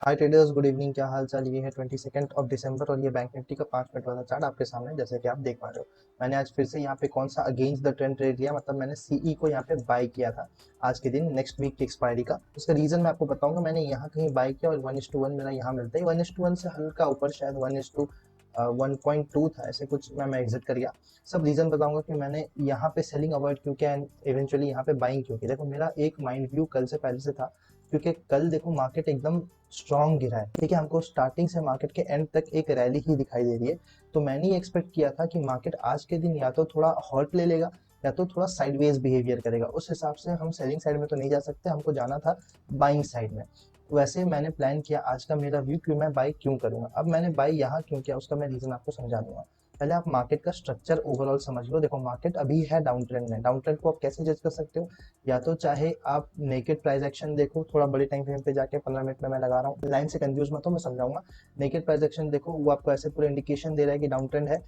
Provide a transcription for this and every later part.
हाय traders, good evening. क्या हाल चाल। ये है 22 और ये बैंक निफ्टी का 5 मिनट वाला चार्ट आपके सामने, जैसे कि आप देख पा रहे हो। मैंने आज फिर से यहाँ पे कौन सा अगेंस्ट द ट्रेंड ट्रेड लिया, मतलब मैंने सीई को यहाँ पे बाय किया था आज के दिन, नेक्स्ट वीक की एक्सपायरी का। उसका रीजन मैं आपको बताऊंगा। मैंने यहाँ कहीं बाय किया और 1:1 मेरा यहाँ मिलता है, 1:1 से हल्का ऊपर, शायद 1:1.2 था, ऐसे कुछ मैं एग्जिट कर गया। सब रीजन बताऊंगा कि मैंने यहाँ पे सेलिंग अवॉइड क्यों किया एंड इवेंचुअली यहाँ पे बाइंग क्यों की। देखो, मेरा एक माइंड व्यू कल से पहले से था, क्योंकि कल देखो मार्केट एकदम स्ट्रॉन्ग गिरा है, ठीक है। हमको स्टार्टिंग से मार्केट के एंड तक एक रैली ही दिखाई दे रही है। तो मैंने ये एक्सपेक्ट किया था कि मार्केट आज के दिन या तो थोड़ा हॉट ले लेगा या तो थोड़ा साइडवेज बिहेवियर करेगा। उस हिसाब से हम सेलिंग साइड में तो नहीं जा सकते, हमको जाना था बाइंग साइड में। वैसे मैंने प्लान किया आज का मेरा व्यू कि मैं बाई क्यों करूंगा। अब मैंने बाई यहाँ क्यों किया उसका मैं रीजन आपको समझा दूंगा। पहले आप मार्केट का स्ट्रक्चर ओवरऑल समझ लो। देखो, मार्केट अभी है डाउन ट्रेंड में। डाउन ट्रेंड को आप कैसे जज कर सकते हो? या तो चाहे आप नेकेड प्राइस एक्शन देखो, थोड़ा बड़े टाइम फ्रेम पे जाके, 15 मिनट में मैं लगा रहा हूँ, लाइन से कंफ्यूज मत हो, मैं समझाऊंगा। नेकेड प्राइस एक्शन देखो, वो आपको ऐसे पूरा इंडिकेशन दे रहा है कि डाउन ट्रेंड है।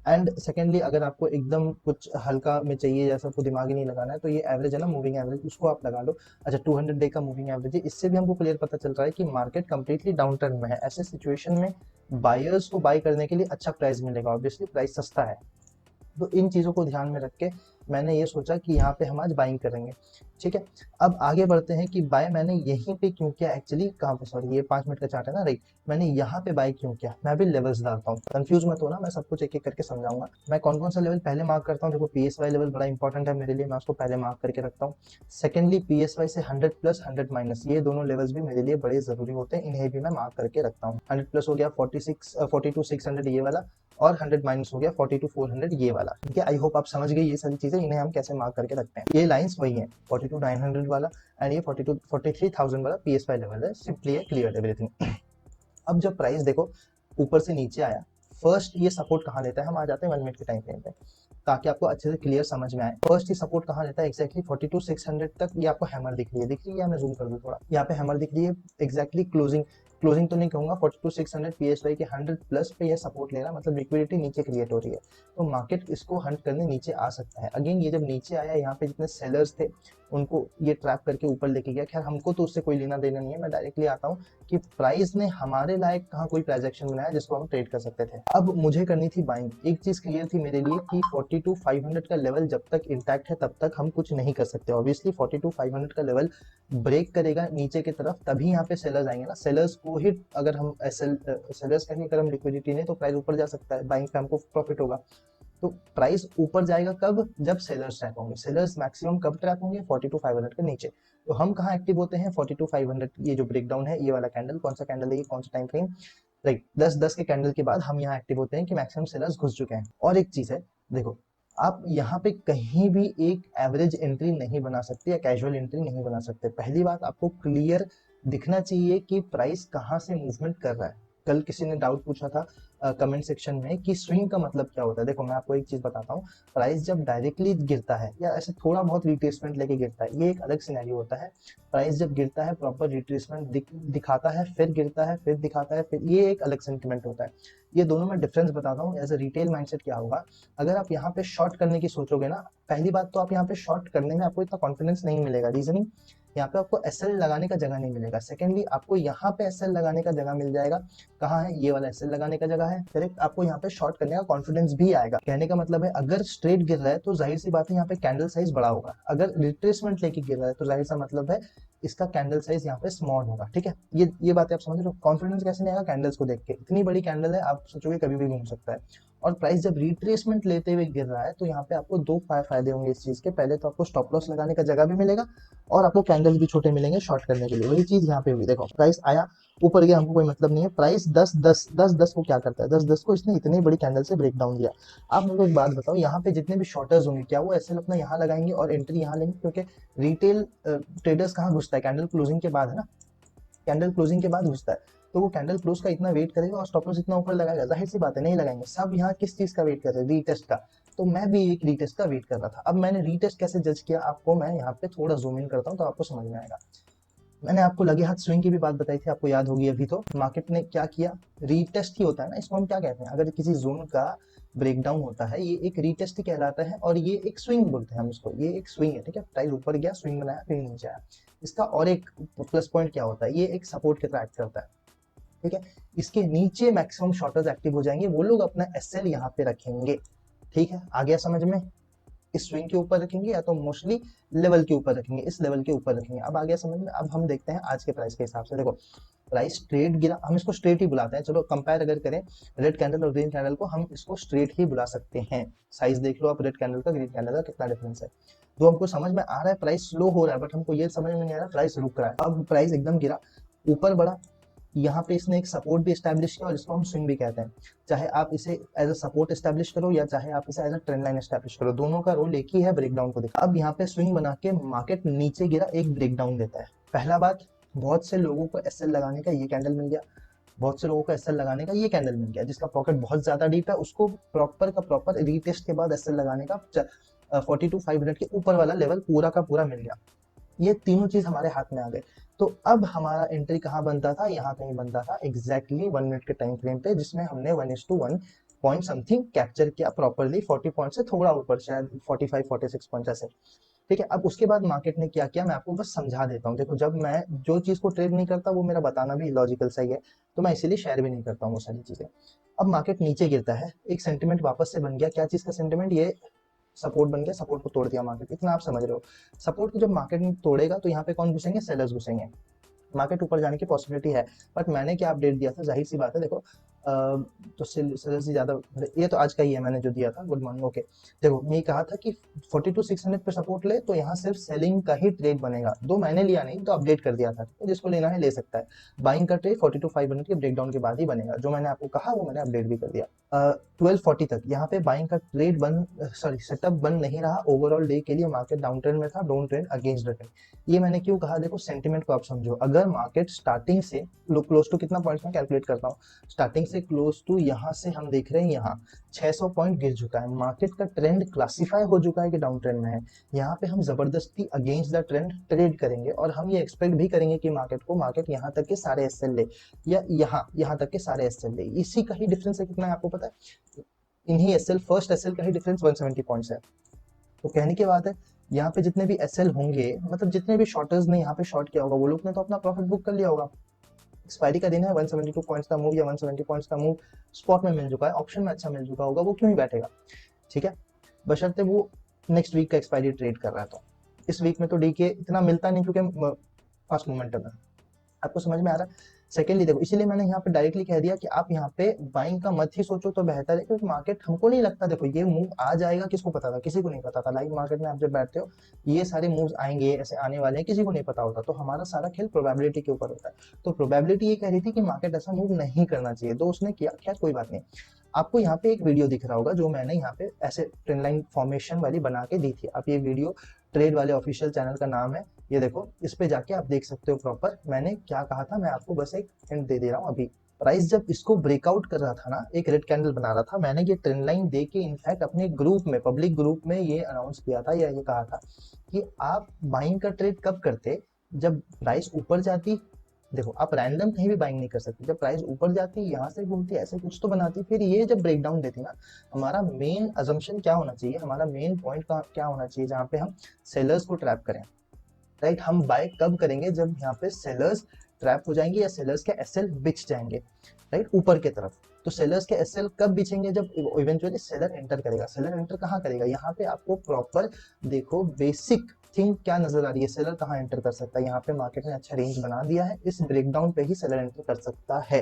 एंड सेकेंडली, अगर आपको एकदम कुछ हल्का में चाहिए, जैसा आपको दिमाग ही नहीं लगाना है, तो ये एवरेज है ना, मूविंग एवरेज, उसको आप लगा लो। अच्छा, 200 डे का मूविंग एवरेज है। इससे भी हमको क्लियर पता चल रहा है कि मार्केट कंप्लीटली डाउन ट्रेंड में है। ऐसे सिचुएशन में बायर्स को बाय करने के लिए अच्छा प्राइस मिलेगा, ऑब्वियसली प्राइस सस्ता है। तो इन चीज़ों को ध्यान में रख के मैंने ये सोचा कि यहाँ पे हम आज बाइंग करेंगे, ठीक है। अब आगे बढ़ते हैं कि बाय मैंने यहीं पे क्यों किया, एक्चुअली कहाँ पे, सॉरी, ये 5 मिनट का चार्ट है ना, राइट। मैंने यहाँ पे बाय क्यों किया, मैं अभी लेवल्स डालता हूँ, कंफ्यूज मत हो ना, मैं सब कुछ एक एक करके समझाऊंगा। मैं कौन कौन सा लेवल पहले मार्क करता हूँ, देखो पीएसवाई लेवल बड़ा इंपॉर्टेंट है मेरे लिए, मैं उसको पहले मार्क करके रखता हूँ। सेकेंडली, पीएसवाई से 100 प्लस 100 माइनस, ये दोनों लेवल्स भी मेरे लिए बड़े जरूरी होते हैं, इन्हें भी मैं मार्क करके रखता हूँ। 100 प्लस हो गया 42 600 ये वाला, और 100 माइनस हो गया 42 400 ये वाला, ठीक है। आई होप आप समझ गए ये सारी चीजें, इन्हें हम कैसे मार्क करके रखते हैं। ये लाइंस वही है, 42 900 वाला एंड ये 43,000 वाला पीएसवाई लेवल है। सिंपली है, क्लियर एवरीथिंग। अब जब प्राइस देखो ऊपर से नीचे आया, फर्स्ट ये सपोर्ट कहाँ लेता है, हम आ जाते हैं 1 मिनट के टाइम फ्रेम पे, ताकि आपको अच्छे से क्लियर समझ में आए। फर्स्ट ये सपोर्ट कहाँ लेता है, एक्जैक्टली 42 600 तक। ये आपको हैमर दिख रही है, दिख रही है, मैं जूम कर दूं थोड़ा, यहाँ पे हैमर दिख रही है। एक्जैक्टली क्लोजिंग, क्लोजिंग तो नहीं कहूंगा, 42 600 पीएसवाई के 100 प्लस पे ये सपोर्ट ले रहा है, मतलब लिक्विडिटी नीचे क्रिएट हो रही है। तो मार्केट इसको हंट करने नीचे आ सकता है। अगेन, ये जब नीचे आया, यहाँ पे जितने सेलर्स थे उनको ये ट्रैप करके ऊपर लेके गया। खैर, हमको तो उससे कोई लेना देना नहीं है, मैं डायरेक्टली आता हूँ कि प्राइस ने हमारे लायक कहाँ कोई ट्रांजेक्शन बनाया जिसको हम ट्रेड कर सकते थे। अब मुझे करनी थी बाइंग। एक चीज क्लियर थी मेरे लिए कि 42 500 का लेवल जब तक इंटैक्ट है तब तक हम कुछ नहीं कर सकते। ऑब्वियसली 42 500 का लेवल ब्रेक करेगा नीचे की तरफ, तभी यहाँ पे सेलर्स आएंगे ना। सेलर्स को ही अगर हम सेलर्स कहेंगे, अगर हम लिक्विडिटी नहीं, तो प्राइस ऊपर जा सकता है, बाइंग पे हमको प्रॉफिट होगा। तो प्राइस ऊपर जाएगा कब, जब सेलर्स ट्रैप होंगे। सेलर्स मैक्सिमम कब ट्रैप होंगे, 42 500 के नीचे। तो हम कहाँ एक्टिव होते हैं, 42 500, ये जो ब्रेकडाउन है, ये वाला कैंडल, कौन सा कैंडल है ये, कौन सा टाइम फ्रेम, राइट, 10 10 के कैंडल के बाद हम यहाँ एक्टिव होते हैं कि मैक्सिमम सेलर्स घुस चुके हैं। और एक चीज है, देखो, आप यहाँ पे कहीं भी एक एवरेज एंट्री नहीं बना सकते या कैजुअल एंट्री नहीं बना सकते। पहली बात, आपको क्लियर दिखना चाहिए कि प्राइस कहाँ से मूवमेंट कर रहा है। कल किसी ने डाउट पूछा था कमेंट सेक्शन में कि स्विंग का मतलब क्या होता है। देखो, मैं आपको एक चीज बताता हूँ। प्राइस जब डायरेक्टली गिरता है या ऐसे थोड़ा बहुत रिट्रेसमेंट लेके गिरता है, ये एक अलग सिनेरियो होता है। प्राइस जब गिरता है, प्रॉपर रिट्रेसमेंट दिखाता है, फिर गिरता है, फिर दिखाता है, फिर, ये एक अलग सेंटिमेंट होता है। ये दोनों में डिफरेंस बताता हूँ। एज अ रिटेल माइंडसेट क्या होगा, अगर आप यहाँ पे शॉर्ट करने की सोचोगे ना, पहली बात तो आप यहाँ पे शॉर्ट करने में आपको इतना कॉन्फिडेंस नहीं मिलेगा। रीजनिंग, यहाँ पे आपको एसएल लगाने का जगह नहीं मिलेगा। सेकेंडली, आपको यहाँ पे एसएल लगाने का जगह मिल जाएगा। कहाँ है, ये वाला एसएल लगाने का जगह है। करेक्ट, आपको यहाँ पे शॉर्ट करने का कॉन्फिडेंस भी आएगा। कहने का मतलब है, अगर स्ट्रेट गिर रहा है तो जाहिर सी बात है यहाँ पे कैंडल साइज बड़ा होगा। अगर रिट्रेसमेंट लेके गिर रहा है तो जाहिर सा मतलब है इसका कैंडल साइज यहाँ पे स्मॉल होगा, ठीक है। ये बातें आप समझ रहे हो। कॉन्फिडेंस कैसे नहीं आएगा, कैंडल्स को देख के। इतनी बड़ी कैंडल है, आप सोचोगे कभी भी घूम सकता है। और प्राइस जब रिट्रेसमेंट लेते हुए गिर रहा है, तो यहाँ पे आपको दो फायदे होंगे इस चीज के। पहले तो आपको स्टॉप लॉस लगाने का जगह भी मिलेगा, और आपको कैंडल्स भी छोटे मिलेंगे शॉर्ट करने के लिए। वही चीज यहाँ पे हुई। देखो, प्राइस आया, ऊपर गया, हमको कोई मतलब नहीं है। प्राइस 10 10 को क्या करता है, 10 10 को इसने इतनी बड़ी कैंडल से ब्रेक डाउन दिया। आप मुझे एक बात बताओ, यहाँ पे जितने भी शॉर्टर्स होंगे, क्या वो एसएल अपना यहाँ लगाएंगे और एंट्री यहाँ लेंगे? क्योंकि रिटेल ट्रेडर्स कहाँ घुसता है, कैंडल क्लोजिंग के बाद है ना। कैंडल क्लोजिंग के बाद घुसता है। तो वो कैंडल क्लोज का इतना वेट करेगा और स्टॉप लॉस इतना ऊपर लगाएगा? जाहिर सी बात है, नहीं लगाएंगे। सब यहाँ किस चीज का वेट कर रहे हैं, रीटेस्ट का। तो मैं भी एक रीटेस्ट का वेट कर रहा था। अब मैंने रीटेस्ट कैसे जज किया, आपको मैं यहाँ पे थोड़ा जूम इन करता हूँ तो आपको समझ में आएगा। मैंने आपको लगे हाथ स्विंग की भी बात बताई थी, आपको याद होगी। अभी तो मार्केट ने क्या किया, रीटेस्ट ही होता है ना, इसको हम क्या कहते हैं, अगर किसी जोन का ब्रेकडाउन होता है, ये एक रीटेस्ट ही कहलाता है। और ये एक स्विंग बोलते हैं हम इसको, ये एक स्विंग है, ठीक है। प्राइस ऊपर गया, स्विंग बनाया, फिर नीचे आया। इसका और एक प्लस पॉइंट क्या होता है, ये एक सपोर्ट के तरह एक्ट करता है। ठीक है। इसके नीचे मैक्सिमम शॉर्टर्स एक्टिव हो जाएंगे, वो लोग अपना एसएल यहाँ पे रखेंगे। ठीक है, आ गया समझ में? इस स्विंग के ऊपर रखेंगे या तो मोस्टली लेवल के ऊपर रखेंगे, इस लेवल के ऊपर रखेंगे। अब आ गया समझ में? अब हम देखते हैं आज के प्राइस के हिसाब से। देखो प्राइस स्ट्रेट गिरा, हम इसको स्ट्रेट ही बुलाते हैं, चलो कंपेयर अगर करें रेड कैंडल और ग्रीन कैंडल को, हम इसको स्ट्रेट ही बुला सकते हैं। साइज देख लो आप रेड कैंडल का ग्रीन कैंडल का कितना डिफरेंस है। तो हमको समझ में आ रहा है प्राइस स्लो हो रहा है, बट हमको ये समझ में नहीं आ रहा प्राइस रुक रहा है। अब प्राइस एकदम गिरा, ऊपर बढ़ा, यहाँ पे इसने एक सपोर्ट भी एस्टैब्लिश किया और इसको हम स्विंग भी कहते हैं। चाहे आप इसे एज अ सपोर्ट एस्टैब्लिश करो या चाहे आप इसे as a trend line establish करो, दोनों का रोल एक ही है, ब्रेकडाउन को देखा। अब यहाँ पे स्विंग बना के मार्केट नीचे गिरा, एक ब्रेकडाउन देता है। पहला बात, बहुत से लोगों को एसएल लगाने का ये कैंडल मिल गया, बहुत से लोगों को एसएल लगाने का ये कैंडल मिल गया। जिसका पॉकेट बहुत ज्यादा डीप है उसको प्रॉपर का प्रॉपर रीटेस्ट के बाद एसएल लगाने का 42 to 500 के ऊपर वाला लेवल पूरा का पूरा मिल गया। ये तीनों चीज हमारे हाथ में आ गए। तो अब हमारा एंट्री कहाँ बनता था? यहाँ कहीं बनता था एग्जैक्टली 1 मिनट के टाइम फ्रेम पे, जिसमें हमने 1:1 पॉइंट समथिंग कैप्चर किया प्रॉपरली, 40 पॉइंट से थोड़ा ऊपर, शायद 45-46 पॉइंट ऐसे। ठीक है, अब उसके बाद मार्केट ने क्या किया मैं आपको बस समझा देता हूँ। देखो जब मैं जो चीज को ट्रेड नहीं करता वो मेरा बताना भी लॉजिकल सही है, तो मैं इसीलिए शेयर भी नहीं करता हूँ वो सारी चीजें। अब मार्केट नीचे गिरता है, एक सेंटिमेंट वापस से बन गया। क्या चीज का सेंटिमेंट? ये सपोर्ट बन गया, सपोर्ट को तोड़ दिया मार्केट, इतना आप समझ रहे हो। सपोर्ट को जब मार्केट में तोड़ेगा तो यहाँ पे कौन घुसेंगे? सेलर्स घुसेंगे। मार्केट ऊपर जाने की पॉसिबिलिटी है, बट मैंने क्या अपडेट दिया था, जाहिर सी बात है। देखो तो सेलर्स ही ज्यादा, ये तो आज का ही है मैंने जो दिया था। Good morning, okay. देखो मैं कहा था कि 42,600 पे सपोर्ट ले तो यहाँ सिर्फ सेलिंग का ही ट्रेड बनेगा। दो मैंने लिया नहीं, तो अपडेट कर दिया था, तो जिसको लेना है ले सकता है। बाइंग का ट्रेड 42,500 के ब्रेकडाउन के बाद ही बनेगा, जो मैंने आपको कहा वो मैंने अपडेट भी कर दिया। 1240 तक यहाँ पे बाइंग का ट्रेड बन सॉरी सेटअप बन नहीं रहा। ओवरऑल डे के लिए मार्केट डाउन ट्रेंड में था, down trend against the trend. ये मैंने क्यों कहा? देखो सेंटिमेंट को आप समझो। अगर मार्केट स्टार्टिंग से क्लोज टू कितना पॉइंट्स में कैलकुलेट करता हूँ, स्टार्टिंग से क्लोज टू यहाँ से हम देख रहे हैं यहाँ 600 पॉइंट गिर चुका है, मार्केट का ट्रेंड क्लासिफाई हो चुका है कि डाउन ट्रेंड में है। यहाँ पे हम जबरदस्ती अगेंस्ट द ट्रेंड ट्रेड करेंगे और हम ये एक्सपेक्ट भी करेंगे कि मार्केट यहाँ तक के सारे एसएल ले या यहाँ तक के सारे एसएल ले। इसी का ही डिफरेंस है, कितना है आपको पता है? इन्हीं एसएल फर्स्ट एसएल का ही डिफरेंस 170 पॉइंट्स है। तो कहने की बात है यहाँ पे जितने भी एसएल होंगे, मतलब जितने भी शॉर्टर्स ने यहाँ पे शॉर्ट किया होगा, वो लोग ने तो अपना प्रॉफिट बुक कर लिया होगा। एक्सपायरी का दिन है, 172 पॉइंट्स का मूव या 170 पॉइंट्स का मूव स्पॉट में मिल चुका है, ऑप्शन में अच्छा मिल चुका होगा, वो क्यों ही बैठेगा? ठीक है, बशर्ते वो नेक्स्ट वीक का एक्सपायरी ट्रेड कर रहा है। तो इस वीक में तो डीके इतना मिलता नहीं क्योंकि फास्ट मोमेंटम है। आपको समझ में आ रहा है? सेकेंडली देखो, इसीलिए मैंने यहाँ पे डायरेक्टली कह दिया कि आप यहाँ पे बाइंग का मत ही सोचो तो बेहतर है, क्योंकि मार्केट हमको नहीं लगता, देखो ये मूव आ जाएगा, किसको पता था? किसी को नहीं पता था। लाइव मार्केट में आप जब बैठते हो ये सारे मूव्स आएंगे, ऐसे आने वाले हैं, किसी को नहीं पता होता। तो हमारा सारा खेल प्रोबेबिलिटी के ऊपर होता है। तो प्रोबेबिलिटी ये कह रही थी कि मार्केट ऐसा मूव नहीं करना चाहिए, तो उसने किया। क्या? कोई बात नहीं। आपको यहाँ पे एक वीडियो दिख रहा होगा जो मैंने यहाँ पे ऐसे ट्रेंड लाइन फॉर्मेशन वाली बना के दी थी। आप ये वीडियो ट्रेड वाले ऑफिशियल चैनल का नाम है, ये देखो, इस पे जाके आप देख सकते हो प्रॉपर मैंने क्या कहा था। मैं आपको बस एक हिंट दे रहा हूँ। अभी प्राइस जब इसको ब्रेकआउट कर रहा था ना, एक रेड कैंडल बना रहा था, मैंने ये ट्रेंड लाइन दे के इनफैक्ट अपने ग्रुप में, पब्लिक ग्रुप में ये अनाउंस किया था या ये कहा था कि आप बाइंग का ट्रेड कब करते? जब प्राइस ऊपर जाती। देखो आप रैंडम कहीं भी बाइंग नहीं कर सकते। जब प्राइस ऊपर जाती, यहाँ से घूमती, ऐसे कुछ तो बनाती, फिर ये जब ब्रेकडाउन देती ना, हमारा मेन अजम्पशन क्या होना चाहिए, हमारा मेन पॉइंट क्या होना चाहिए, जहाँ पे हम सेलर्स को ट्रैप करें। राइट, हम बाय कब करेंगे? जब यहाँ पे सेलर्स ट्रैप हो जाएंगे या सेलर्स के एसएल बिछ जाएंगे, राइट, ऊपर की तरफ। तो सेलर्स के एसएल कब बिछेंगे? जब इवेंचुअली सेलर एंटर करेगा। सेलर एंटर कहाँ करेगा? यहाँ पे आपको प्रॉपर देखो बेसिक थिंग क्या नजर आ रही है, सेलर कहाँ एंटर कर सकता है। यहाँ पे मार्केट ने अच्छा रेंज बना दिया है, इस ब्रेकडाउन पे ही सेलर एंटर कर सकता है।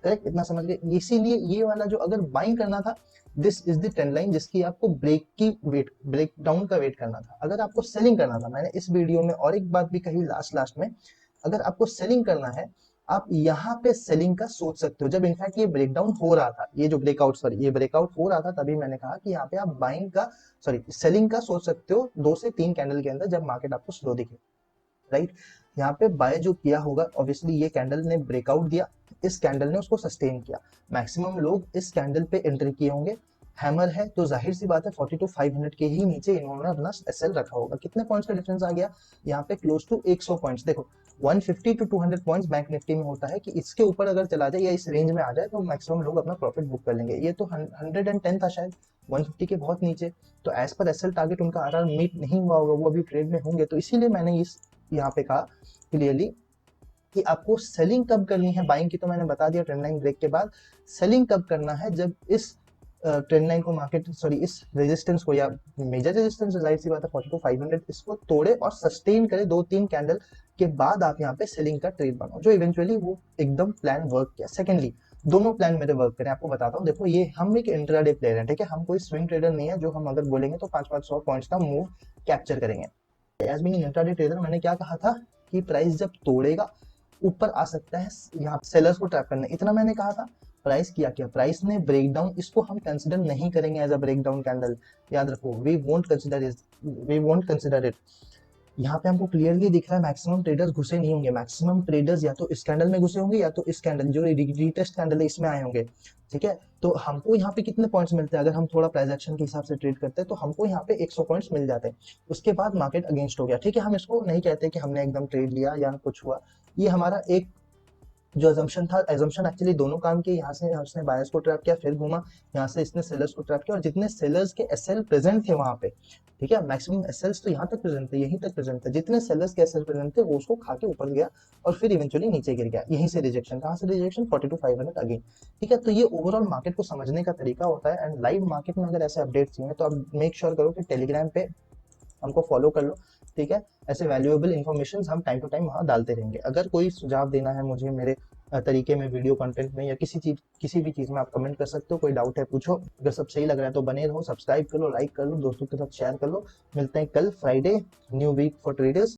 करेक्ट, इतना समझ गए? इसीलिए ये वाला जो अगर बाइंग करना था, this is the trend line जिसकी आपको ब्रेक डाउन का वेट करना था। अगर आपको सेलिंग करना था, मैंने इस वीडियो में और एक बात भी कही लास्ट में, अगर आपको सेलिंग करना है, आप यहाँ पे सेलिंग का सोच सकते हो। जब इनफैक्ट ये ब्रेकडाउन हो रहा था, ये जो ये ब्रेकआउट हो रहा था, तभी मैंने कहा कि यहाँ पे आप बाइंग का सेलिंग का सोच सकते हो 2 से 3 कैंडल के अंदर, जब मार्केट आपको स्लो दिखे। राइट, यहाँ पे बाय जो किया होगा, ऑब्वियसली ये कैंडल ने ब्रेकआउट दिया, इस कैंडल ने उसको सस्टेन किया। मैक्सिमम लोग इस कैंडल पे एंट्री किए होंगे। हैमर है तो जाहिर सी बात है 42,500 के ही नीचे इन्होंने अपना एसएल रखा होगा। कितने पॉइंट्स का डिफरेंस आ गया यहाँ पे? Close to 100 points. देखो 150 to 200 पॉइंट्स बैंक निफ्टी में होता है कि इसके ऊपर अगर चला जाए या इस रेंज में आ जाए तो मैक्सिमम लोग अपना प्रॉफिट बुक कर लेंगे। ये तो 110 था शायद, 150 के बहुत नीचे। तो एज पर एसएल टारगेट उनका आरआर मीट नहीं हुआ होगा, वो अभी ट्रेड में होंगे। तो इसीलिए मैंने इस यहाँ पे कहा क्लियरली कि आपको सेलिंग कब करनी है। बाइंग की तो मैंने बता दिया ट्रेंड लाइन ब्रेक के बाद। सेलिंग कब करना है, जब इस ट्रेंड लाइन को मार्केट इस रेजिस्टेंस को, या मेजर रेजिस्टेंस जाहिर सी बात है 42,500, इसको तोड़े और सस्टेन करे 2-3 कैंडल के बाद आप यहाँ पे सेलिंग का ट्रेड बनाओ, जो इवेंचुअली वो एकदम प्लान वर्क किया। सेकेंडली दोनों प्लान मेरे वर्क करें, आपको बताता हूँ। देखो, ये हम एक इंट्राडे प्लेयर हैं, ठीक है, हम कोई स्विंग ट्रेडर नहीं है जो हम अगर बोलेंगे तो 500 पॉइंट्स का मूव कैप्चर करेंगे। एज बीइंग इंट्राडे ट्रेडर, मैंने क्या कहा था कि प्राइस जब तोड़ेगा ऊपर आ सकता है, यहाँ सेलर्स को ट्रैप करना, इतना मैंने कहा था। प्राइस किया क्या, प्राइस ने ब्रेकडाउन, इसको हम कंसिडर नहीं करेंगे एज अ ब्रेकडाउन कैंडल, याद रखो, वी वोंट कंसिडर इट। यहाँ पे हमको क्लियरली दिख रहा है मैक्सिमम ट्रेडर्स घुसे नहीं होंगे, मैक्सिमम ट्रेडर्स या तो इस कैंडल में घुसे होंगे या तो इस कैंडल जो रीटेस्ट कैंडल है इसमें आए होंगे, ठीक है। तो हमको यहाँ पे कितने पॉइंट्स मिलते हैं, अगर हम थोड़ा प्राइस एक्शन के हिसाब से ट्रेड करते हैं तो हमको यहाँ पे 100 पॉइंट्स मिल जाते हैं। उसके बाद मार्केट अगेंस्ट हो गया, ठीक है, हम इसको नहीं कहते कि हमने एकदम ट्रेड लिया या कुछ हुआ, ये हमारा एक जो अजम्पशन था, अजम्पशन एक्चुअली दोनों काम किए, यहाँ से उसने बायर्स को ट्रैप किया, फिर घूमा, यहाँ से इसने सेलर्स को ट्रैप किया, और जितने सेलर्स के एसएल प्रेजेंट थे वहां पे, ठीक है, मैक्सिमम एसएल्स तो यहाँ तक प्रेजेंट थे, यहीं तक प्रेजेंट थे, जितने सेलर्स के एसएल प्रेजेंट थे वो उसको खा के ऊपर गया और फिर इवेंचुअली नीचे गिर गया। यहीं से रिजेक्शन, कहाँ से रिजेक्शन, 42,500 अगेन, ठीक है। तो ये ओवरऑल मार्केट को समझने का तरीका होता है। एंड लाइव मार्केट में अगर ऐसे अपडेट्स चाहिए तो आप मेक श्योर करो कि टेलीग्राम पे हमको फॉलो कर लो, ठीक है। ऐसे वैल्यूएबल इन्फॉर्मेशन हम टाइम टू टाइम वहाँ डालते रहेंगे। अगर कोई सुझाव देना है मुझे मेरे तरीके में, वीडियो कंटेंट में, या किसी भी चीज में, आप कमेंट कर सकते हो। कोई डाउट है पूछो, अगर सब सही लग रहा है तो बने रहो, सब्सक्राइब कर लो, लाइक कर लो, दोस्तों के साथ शेयर कर लो। मिलते हैं कल Friday, new week for traders.